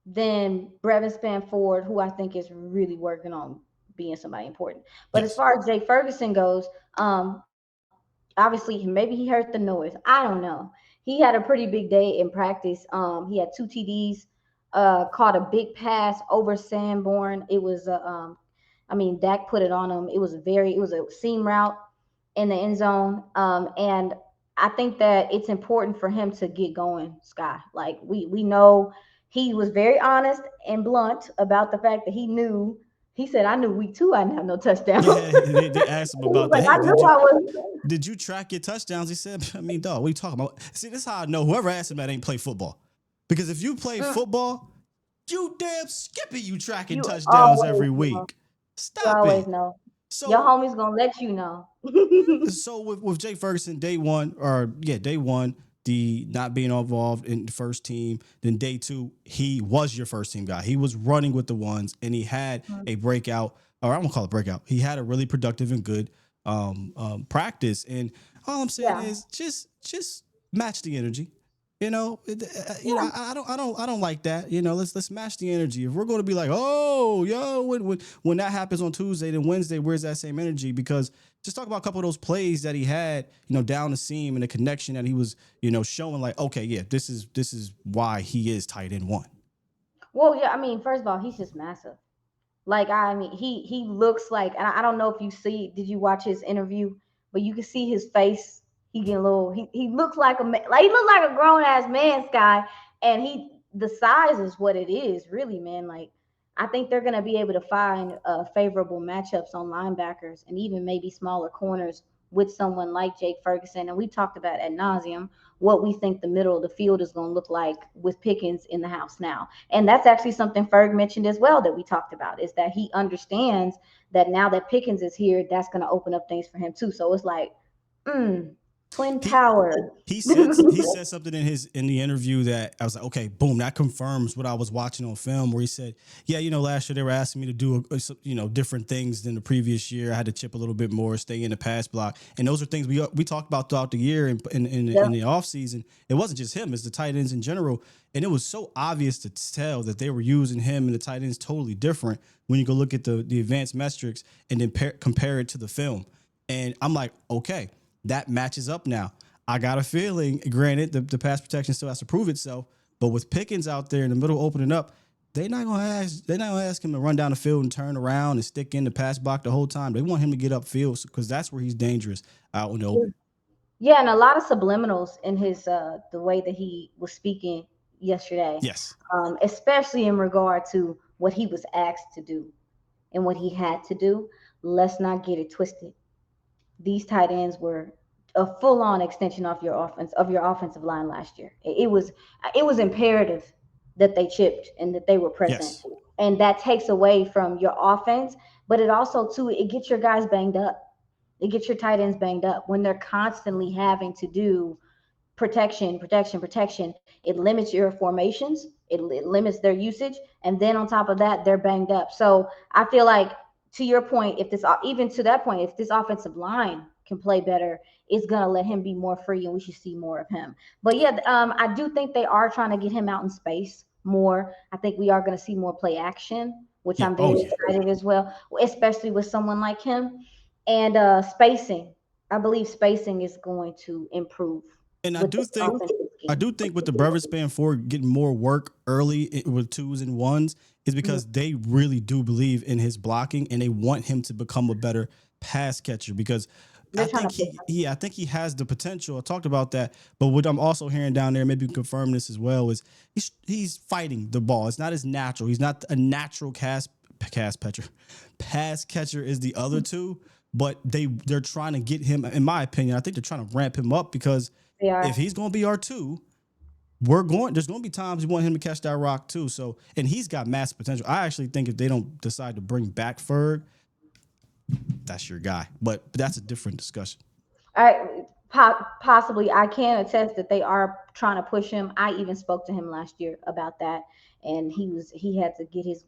than Brevin Spanford, who I think is really working on being somebody important. But as
yes,
far as Jake Ferguson goes, obviously maybe he heard the noise. I don't know. He had a pretty big day in practice. He had 2 TDs, caught a big pass over Sanborn. It was I mean, Dak put it on him. It was a seam route in the end zone. And I think that it's important for him to get going, Sky. Like we know he was very honest and blunt about the fact that he knew. He said, "I knew week 2 I didn't have no touchdowns."
yeah. They asked him
He was
about that.
like,
Hey,
"I knew I was."
did you track your touchdowns? He said, I mean, dog, what are you talking about? See, this is how I know whoever asked him that ain't play football. Because if you play
Mm,
football, you damn skippy, you tracking
you
touchdowns
always
every
know.
week.
You
Stop
always
it.
know. Your
So
homie's gonna let you know.
so with Jake Ferguson, day one, the not being involved in the first team. Then day two, he was your first team guy. He was running with the ones, and he had a breakout, or I'm gonna call it breakout. He had a really productive and good practice. And all I'm saying
Yeah,
is just match the energy.
yeah.
I don't like that. Let's match the energy. If we're going to be like, oh, yo, when that happens on Tuesday, then Wednesday, where's that same energy? Because just talk about a couple of those plays that he had, down the seam and the connection that he was, showing. Like, okay, yeah, this is why he is tight end one.
Well, yeah. I mean, first of all, he's just massive. Like I mean, he looks like, and I don't know if you see, did you watch his interview? But you can see his face. He getting a little. He looks like like he looks like a grown ass man, Sky. And the size is what it is, really, man. Like I think they're gonna be able to find favorable matchups on linebackers and even maybe smaller corners with someone like Jake Ferguson. And we talked about ad nauseum what we think the middle of the field is going to look like with Pickens in the house now. And that's actually something Ferg mentioned as well that we talked about, is that he understands that now that Pickens is here, that's going to open up things for him too. So it's like, twin
He
power.
he said something in the interview that I was like, okay, boom, that confirms what I was watching on film. Where he said, yeah, last year they were asking me to do different things than the previous year. I had to chip a little bit more, stay in the pass block, and those are things we talked about throughout the year and in
Yep.
the off season. It wasn't just him; it's the tight ends in general, and it was so obvious to tell that they were using him and the tight ends totally different when you go look at the advanced metrics and then compare it to the film. And I'm like, okay, that matches up now. I got a feeling, granted, the pass protection still has to prove itself, but with Pickens out there in the middle opening up, they're not gonna ask him to run down the field and turn around and stick in the pass block the whole time. They want him to get upfield because that's where he's dangerous out in the open.
Yeah, and a lot of subliminals in his the way that he was speaking yesterday,
Yes.
especially in regard to what he was asked to do and what he had to do. Let's not get it twisted. These tight ends were a full-on extension of your offensive line last year. It was imperative that they chipped and that they were present,
Yes.
and that takes away from your offense. But it also too, it gets your guys banged up. It gets your tight ends banged up when they're constantly having to do protection, protection, protection. It limits your formations. It limits their usage, and then on top of that, they're banged up. So I feel like, to your point, if this even to that point, if this offensive line can play better, it's gonna let him be more free, and we should see more of him. But yeah, I do think they are trying to get him out in space more. I think we are gonna see more play action, which
Yeah.
I'm
Oh
very
yeah.
excited as well, especially with someone like him. And spacing, I believe spacing is going to improve
And
with this offensive
I
scheme.
do think with the Brevis span four getting more work early with twos and ones is
Mhm.
because they really do believe in his blocking and they want him to become a better pass catcher because
They're trying to push.
I think he has the potential. I talked about that, but what I'm also hearing down there, maybe you can confirm this as well, is he's fighting the ball. It's not as natural. He's not a natural cast catcher. Pass catcher is the other two, but they're trying to get him. In my opinion, I think they're trying to ramp him up because
They
if
are.
he's going to be R2, there's going to be times you want him to catch that rock too. So, and he's got massive potential. I actually think if they don't decide to bring back Ferg, that's your guy. But that's a different discussion.
I possibly I can attest that they are trying to push him. I even spoke to him last year about that, and he had to get his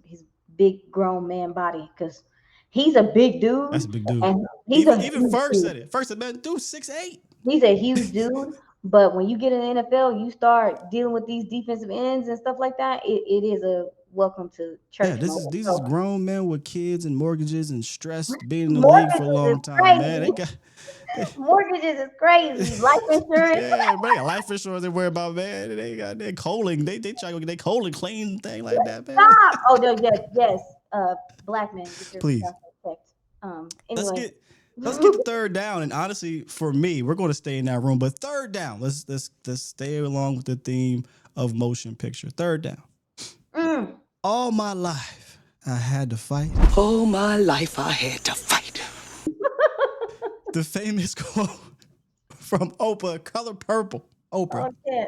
big grown man body because he's a big
That's
dude,
a big dude.
and he's a
Even
huge
Ferg
dude.
said it. Ferg said, man, dude, 6'8".
He's a huge dude. But when you get in the NFL, you start dealing with these defensive ends and stuff like that. It is a welcome to
Yeah,
church moment.
these is
So
grown men with kids and mortgages and stress being in the league for a
mortgages is
long time, man.
crazy.
They got
Mortgages is crazy. Life insurance.
yeah, but they got life insurance they worry about, man. They got their colon. They try to get their colon clean thing like that, man.
Stop. Oh no, yes, yes. Black men, get your
Please.
stuff checked.
Let's
Anyway.
get the third down. And honestly, for me, we're going to stay in that room. But third down, let's stay along with the theme of motion picture. Third down.
Mm.
All my life, I had to fight.
All my life I had to fight.
The famous quote from Oprah, Color Purple. Oprah.
Oh, yeah.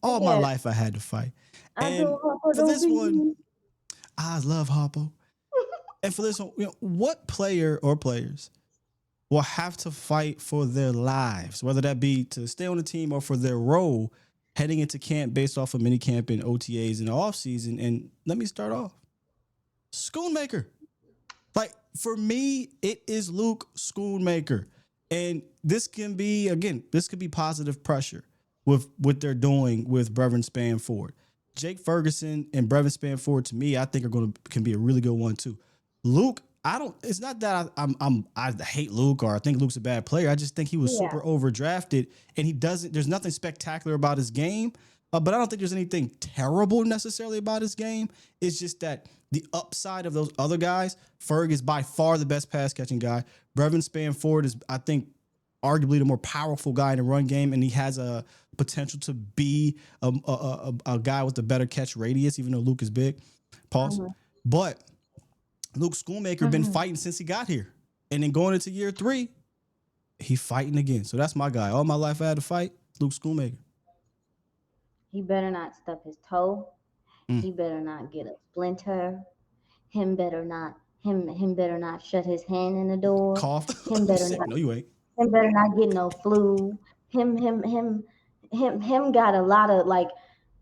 All my
Yeah.
life, I had to fight.
I
And
do
for this one, I love Harpo. And for this one, what player or players will have to fight for their lives, whether that be to stay on the team or for their role heading into camp based off of mini camp and OTAs in the offseason? And let me start off. Schoonmaker. Like, for me, it is Luke Schoonmaker. And this can be, again, this could be positive pressure with what they're doing with Brevin Spanford. Jake Ferguson and Brevin Spanford, to me, I think can be a really good one too. Luke, it's not that I hate Luke or I think Luke's a bad player. I just think he was super overdrafted and there's nothing spectacular about his game. But I don't think there's anything terrible necessarily about his game. It's just that the upside of those other guys, Ferg is by far the best pass catching guy. Brevin Spanford is, I think, arguably the more powerful guy in the run game, and he has a potential to be a guy with a better catch radius, even though Luke is big. Pause.
Mhm.
But Luke Schoonmaker been fighting since he got here. And then going into year 3, he fighting again. So that's my guy. All my life I had to fight, Luke Schoonmaker.
He better not stub his toe.
Mm.
He better not get a splinter. Him better not shut his hand in the door.
Cough.
Him
You
better
sick?
not
No, you ain't.
him better not get no flu. Him got a lot of like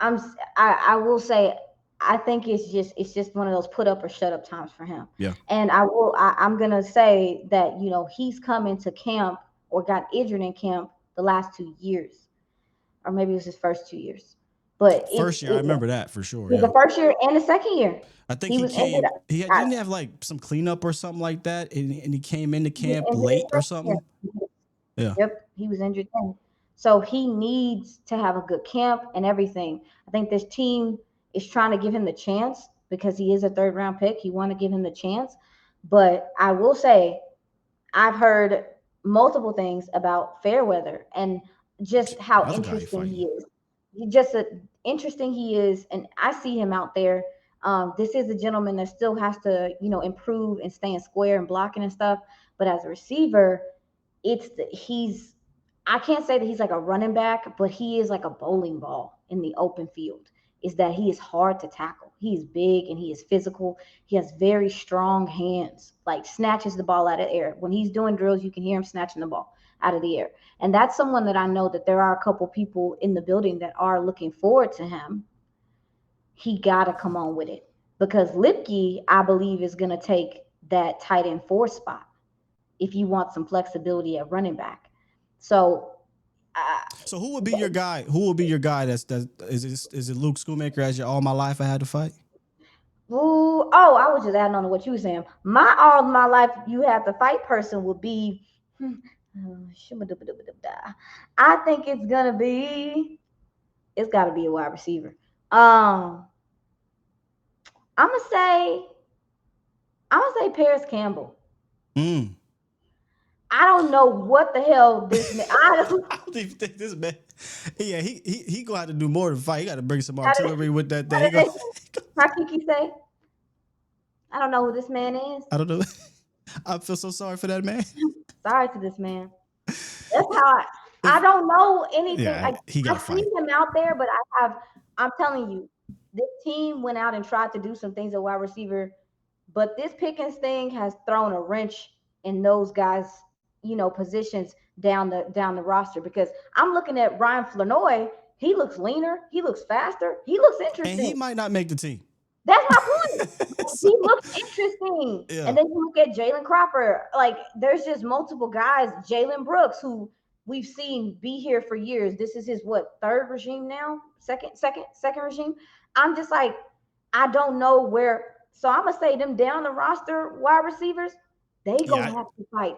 I will say I think it's just one of those put up or shut up times for him.
Yeah.
And I'm gonna say that, he's come into camp or got injured in camp the last 2 years. Or maybe it was his first 2 years. But
First year, I remember that for sure.
the
Yeah.
first year and the second year.
I think
He
he
was
came.
injured.
Didn't he have like some cleanup or something like that, and he came into
He was
camp
injured
late
his
or
first year.
something. Yeah.
Yep, he was injured then. So he needs to have a good camp and everything. I think this team is trying to give him the chance because he is a third round pick. You want to give him the chance. But I will say, I've heard multiple things about Fairweather and just how
Another guy he
interesting
fighting.
he is. Interesting he is, and I see him out there. This is a gentleman that still has to, improve and staying square and blocking and stuff. But as a receiver, he's I can't say that he's like a running back, but he is like a bowling ball in the open field. Is that he is hard to tackle. He is big and he is physical. He has very strong hands, like snatches the ball out of the air. When he's doing drills, you can hear him snatching the ball out of the air. And that's someone that I know that there are a couple people in the building that are looking forward to him. He got to come on with it because Lipke, I believe, is going to take that tight end 4 spot if you want some flexibility at running back. So
So who would be your guy? Who will be your guy? Is it Luke Schoonmaker as your all my life I had to fight?
ooh, oh, I was just adding on to what you were saying. My all my life you have to fight person would be I think it's gotta be a wide receiver. I'm gonna say Paris Campbell.
Mm.
I don't know what the hell this man. I don't.
I don't even think this man. Yeah, he gonna have to do more than fight. He got to bring some
How did,
artillery with that
how
thing.
did how Kiki say? I don't know who this man is.
I don't know. I feel so sorry for that man.
Sorry to this man. That's how I don't know anything.
Yeah, he got to
I see
fight.
him out there, but I'm telling you, this team went out and tried to do some things at wide receiver, but this Pickens thing has thrown a wrench in those guys, positions down the roster because I'm looking at Ryan Flanoy. He looks leaner. He looks faster. He looks
And he
interesting.
might not make the team.
That's my point.
So,
He looks interesting.
yeah.
And then you look at Jalen Cropper. Like, there's just multiple guys. Jalen Brooks, who we've seen be here for years. This is his what, third regime now? Second regime. I'm just like, I don't know where. So I'm gonna say them down the roster wide receivers, they
Yeah,
gonna have to fight.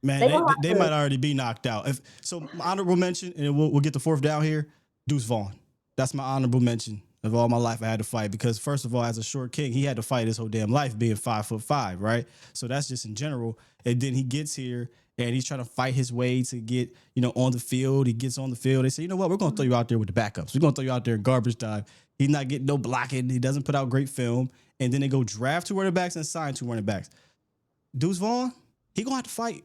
man,
They gonna
they
have
might
to.
already be knocked out. If so, my honorable mention, and we'll get the fourth down here. Deuce Vaughn. That's my honorable mention of all my life. I had to fight because first of all, as a short king, he had to fight his whole damn life being 5'5", right? So that's just in general. And then he gets here and he's trying to fight his way to get on the field. He gets on the field. They say, you know what? We're gonna throw you out there with the backups. We're gonna throw you out there in garbage time. He's not getting no blocking. He doesn't put out great film. And then they go draft 2 running backs and sign 2 running backs. Deuce Vaughn, he gonna have to fight.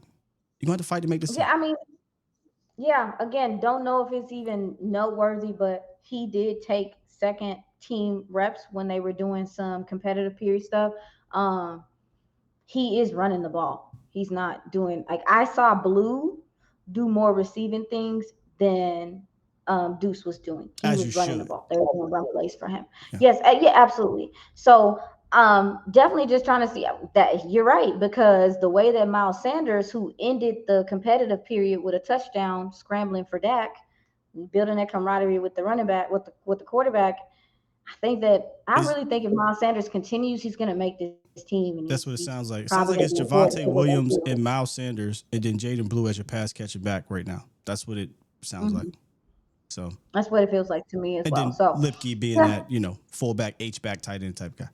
You're going to have to fight to make this team.
Yeah, I mean, yeah, again, don't know if it's even noteworthy, but he did take second team reps when they were doing some competitive period stuff. Um, he is running the ball. He's not doing, like, I saw Blue do more receiving things than Deuce was doing. He
As you
was running the
should.
ball. They were doing run plays for him.
Yeah.
Yes, yeah, absolutely. So definitely just trying to see that you're right, because the way that Miles Sanders, who ended the competitive period with a touchdown scrambling for Dak, building that camaraderie with the running back, with the quarterback, I really think if Miles Sanders continues, he's going to make this team. And
That's what it
he's
sounds like. It sounds
probably
like it's
gonna be important
Javonte
to what they
Williams
do.
and Miles Sanders, and then Jaden Blue as your pass catching back right now. That's what it sounds like. So
That's what it feels like to me as
and
well.
then
So
Lipke being
yeah,
that fullback H back tight end type guy.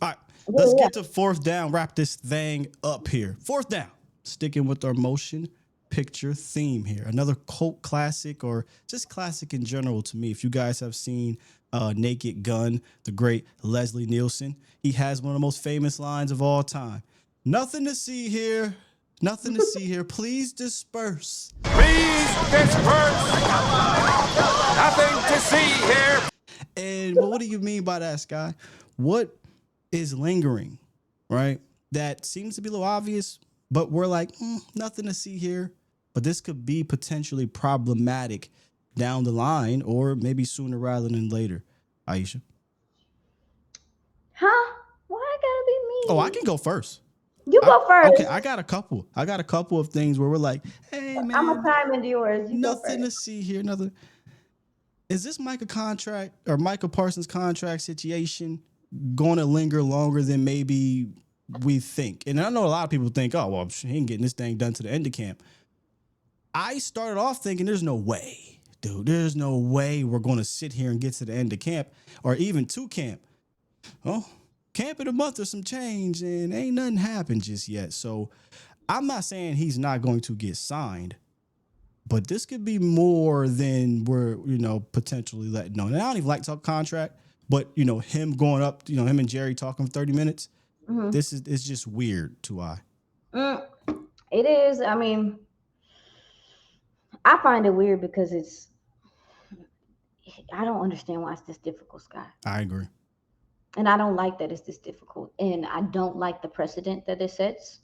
All right,
yeah,
let's
yeah.
get to fourth down. Wrap this thing up here. Fourth down. Sticking with our motion picture theme here. Another cult classic, or just classic in general to me. If you guys have seen Naked Gun, the great Leslie Nielsen, he has one of the most famous lines of all time. Nothing to see here. Nothing to see here. Please disperse.
Please disperse. Nothing to see here.
And what do you mean by that, Sky? What is lingering, right? That seems to be a little obvious, but we're like, nothing to see here. But this could be potentially problematic down the line, or maybe sooner rather than later. Aisha?
Huh? Why I gotta be me?
Oh, I can go first.
You go first.
Okay, I got a couple of things where we're like, hey, man.
I'm a time into yours. You go
Nothing to
first.
see here. Nothing. Is this Micah Parsons contract situation going to linger longer than maybe we think? And I know a lot of people think, oh, well, he ain't getting this thing done to the end of camp. I started off thinking there's no way, dude. There's no way we're going to sit here and get to the end of camp or even to camp. Oh, camp in a month or some change, and ain't nothing happened just yet. So I'm not saying he's not going to get signed, but this could be more than we're, potentially letting know. And I don't even like talk contract, but him going up, him and Jerry talking for 30 minutes. This is just weird to I.
It is. I mean, I find it weird because I don't understand why it's this difficult, Scott.
I agree.
And I don't like that it's this difficult. And I don't like the precedent that it sets.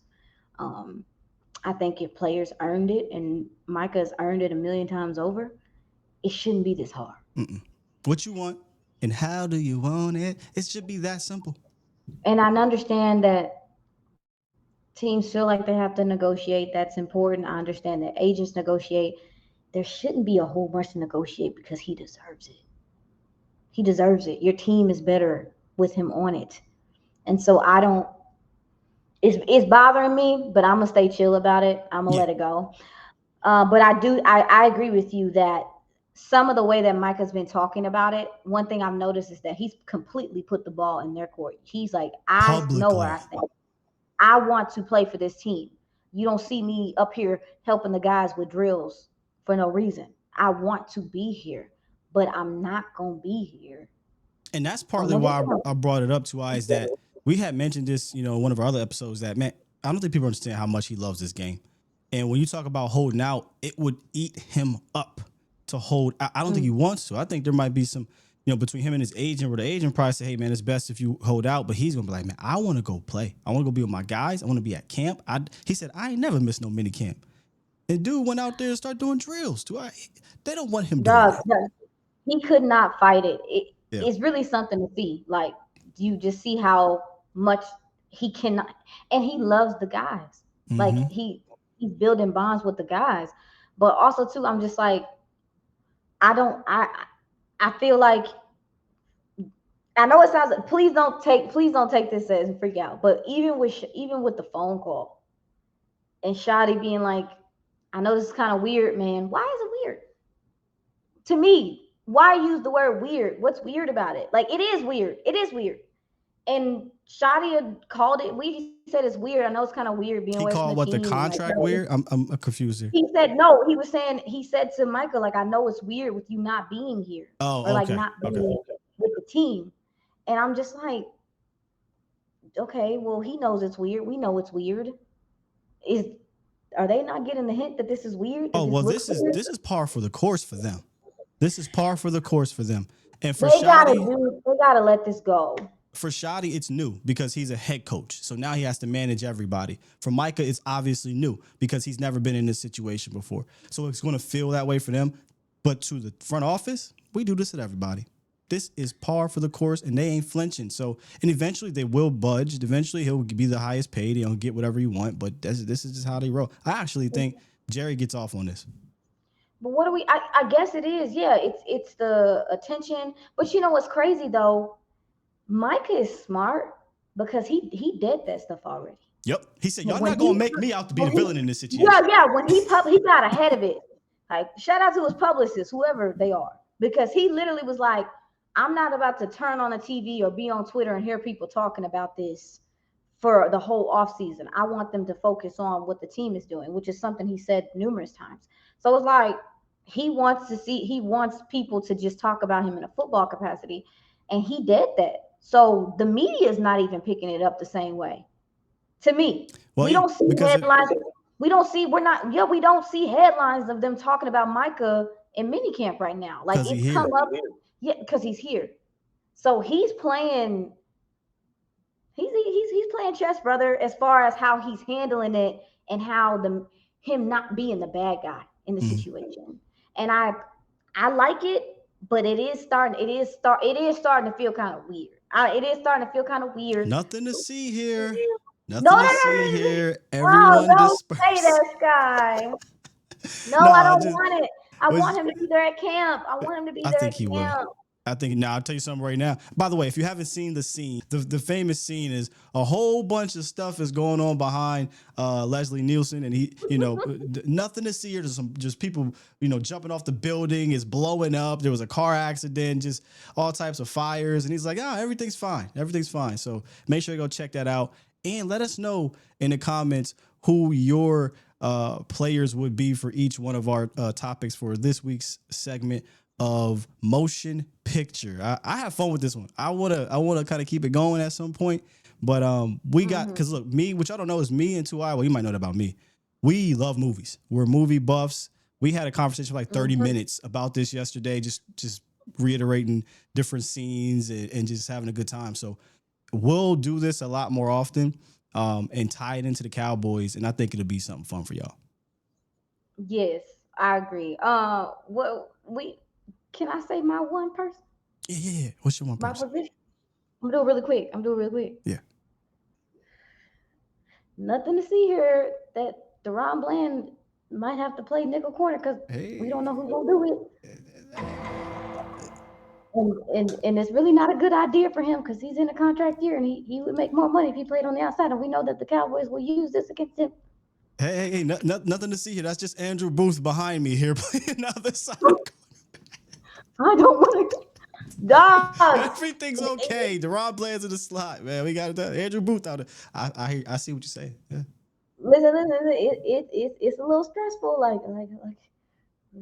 I think if players earned it, and Micah's earned it a million times over, it shouldn't be this hard.
What you want and how do you want it? It should be that simple.
And I understand that teams feel like they have to negotiate. That's important. I understand that agents negotiate. There shouldn't be a whole bunch to negotiate because he deserves it. He deserves it. Your team is better with him on it. And so it's bothering me, but I'm gonna stay chill about it. I'm gonna let it go. But I agree with you that some of the way that Micah's been talking about it, one thing I've noticed is that he's completely put the ball in their court. He's like, I know where I stand. I want to play for this team. You don't see me up here helping the guys with drills for no reason. I want to be here, but I'm not gonna be here.
And that's partly why I brought it up to I, is that we had mentioned this, one of our other episodes, that, man, I don't think people understand how much he loves this game. And when you talk about holding out, it would eat him up to hold. I don't think he wants to. I think there might be some, between him and his agent, where the agent probably say, hey, man, it's best if you hold out. But he's going to be like, man, I want to go play. I want to go be with my guys. I want to be at camp. He said, I ain't never missed no mini camp. And dude went out there and started doing drills. They don't want him doing that.
he could not fight it.
Yeah.
It's really something to see. Like you just see how much he cannot, and he loves the guys. Like
Mm-hmm.
he's building bonds with the guys. But also too, I'm just like I don't I feel like I know it sounds. Please don't take this as a freak out. But even with the phone call and Shotty being like, I know this is kind of weird, man. Why is it weird? To me, why use the word weird? What's weird about it? Like it is weird. It is weird. And Shotty had called it. We said it's weird. I know it's kind of weird being
He
away from
called
the
what the
team. Like,
contract weird? I'm confused here.
he said no. He said to Michael, like, I know it's weird with you not being here or
Oh,
like
okay.
not
Okay.
being with the team. And I'm just like, okay, well, he knows it's weird. We know it's weird. Is Are they not getting the hint that this is weird?
Oh,
That this
well,
looks weird?
this is par for the course for them. This is par for the course for them. And
They gotta let this go.
for Shotty, it's new because he's a head coach. So now he has to manage everybody. For Micah, it's obviously new because he's never been in this situation before. So it's going to feel that way for them. But to the front office, we do this to everybody. This is par for the course, and they ain't flinching. So, and eventually they will budge. Eventually he'll be the highest paid. He'll get whatever he want. But this is just how they roll. I actually think Jerry gets off on this.
But what do we? I guess it is. Yeah, it's the attention. But you know what's crazy though? Micah is smart because he did that stuff already.
Yep. He said, y'all
When
not going to
he
make me out to be the
when he
villain in this situation.
yeah, when he got ahead of it. Like shout out to his publicist, whoever they are, because he literally was like, I'm not about to turn on a TV or be on Twitter and hear people talking about this for the whole off season. I want them to focus on what the team is doing, which is something he said numerous times. So it's like he wants people to just talk about him in a football capacity, and he did that. So the media is not even picking it up the same way. To me,
Well,
we don't see
because
headlines. We don't see. We're not. Yeah, we don't see headlines of them talking about Micah in minicamp right now. Like
because
it's
he's
come
here.
up. Yeah, because he's here. So he's playing. He's playing chess, brother. As far as how he's handling it and how him not being the bad guy in the
Mhm.
situation. And I like it, but it is starting to feel kind of weird. It is starting to feel kind of weird.
Nothing to see here.
No,
Nothing
no,
to
no,
see
no, no.
here.
Oh,
Everyone
don't say
disperse.
that, Sky. No,
No,
I
I
don't
just
want it. I want
was.
him to be there at camp. I want him to be
I
there
think
at
he will.
camp.
I think now I'll tell you something right now. By the way, if you haven't seen the scene, the famous scene is a whole bunch of stuff is going on behind Leslie Nielsen, and he, nothing to see here. There's just people, jumping off the building, is blowing up. There was a car accident, just all types of fires, and he's like, everything's fine, everything's fine. So make sure you go check that out, and let us know in the comments who your players would be for each one of our topics for this week's segment of motion picture. I have fun with this one. I wanna kind of keep it going at some point, but we got, because look, me, which I don't know, is me and 2i. Well, you might know that about me. We love movies. We're movie buffs. We had a conversation for like 30 minutes about this yesterday, just reiterating different scenes and just having a good time. So we'll do this a lot more often, and tie it into the Cowboys, and I think it'll be something fun for y'all.
Yes, I agree. Well, can I say my one person?
Yeah. What's your one
My
person?
position? I'm doing really quick.
Yeah.
Nothing to see here that Deron Bland might have to play nickel corner because we don't know who's gonna do it. And it's really not a good idea for him because he's in a contract year and he would make more money if he played on the outside. And we know that the Cowboys will use this against him.
Hey, nothing to see here. That's just Andrew Booth behind me here playing the other side.
I don't want to. Dog.
Everything's okay. Deron Bland's in the slot, man. We got it done. Andrew Booth out there. I see what you're saying. Yeah.
Listen. It's a little stressful. Like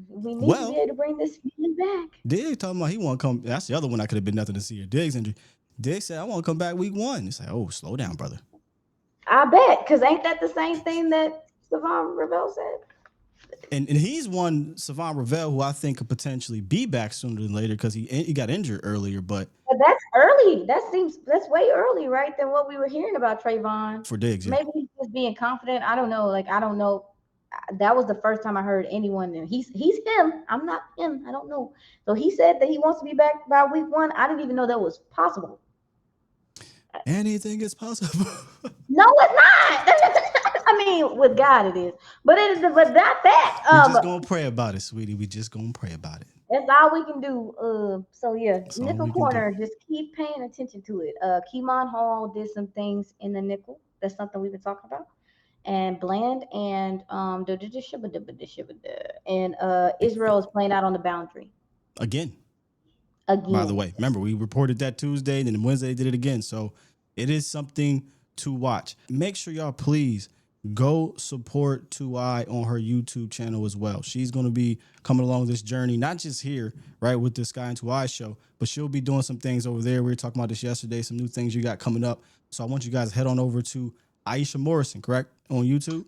we need to be able to bring this man back.
Diggs talking about he want to come. That's the other one I could have been nothing to see here. Diggs injury. Diggs said, I want to come back week 1. It's like, oh, slow down, brother.
I bet, because ain't that the same thing that Savon Ravel said?
And he's one, Savon Ravel, who I think could potentially be back sooner than later because he got injured earlier. But
that's early. That's way early, right? Than what we were hearing about Trayvon.
For Diggs, yeah.
Maybe he's just being confident. I don't know. I don't know. that was the first time I heard anyone. And he's him. I'm not him. I don't know. So he said that he wants to be back by week 1. I didn't even know that was possible.
Anything is possible.
No, it's not. I mean, with God it is, but it is, but not that.
We just gonna pray about it, sweetie. We just gonna pray about it.
That's all we can do. So yeah,
That's all
nickel
we can do.
corner. Just keep paying attention to it. Keemon Hall did some things in the nickel. That's something we've been talking about. And Bland and and Israel is playing out on the boundary
Again.
again.
By the way, remember we reported that Tuesday, then Wednesday they did it again. So it is something to watch. Make sure y'all please go support 2I on her YouTube channel as well. She's going to be coming along this journey, not just here, right, with the Sky and 2I show, but she'll be doing some things over there. We were talking about this yesterday, some new things you got coming up. So I want you guys to head on over to Aisha Morrison, correct, on YouTube?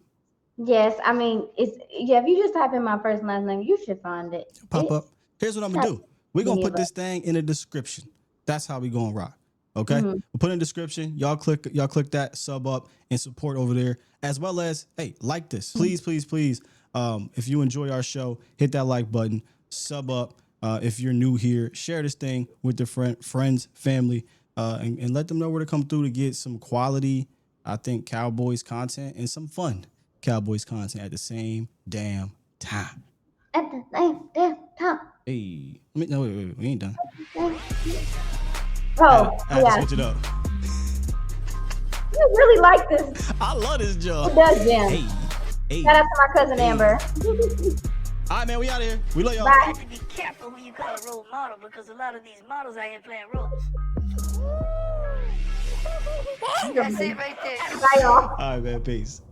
Yes, I mean it's if you just type in my first and last name, you should find it.
Pop
It's
up. Here's what I'm going to do. We're going to put this thing in the description. That's how we going to rock. Okay, we'll put in the description. Y'all click that, sub up, and support over there, as well as like this, please. If you enjoy our show, hit that like button, sub up. If you're new here, share this thing with your friends, family, and let them know where to come through to get some quality, I think, Cowboys content and some fun Cowboys content at the same damn time.
At the same damn time.
Hey, no, wait, we ain't done.
Oh,
I had to switch it up.
You really like this.
I love this job.
It does, Jim.
Hey.
Shout out to my cousin Amber.
All right, man, we out of here. We love y'all.
Bye.
You have to be careful who you call a role model because a lot of these models out here playing roles. That's it right there.
Bye, y'all.
All right, man, peace.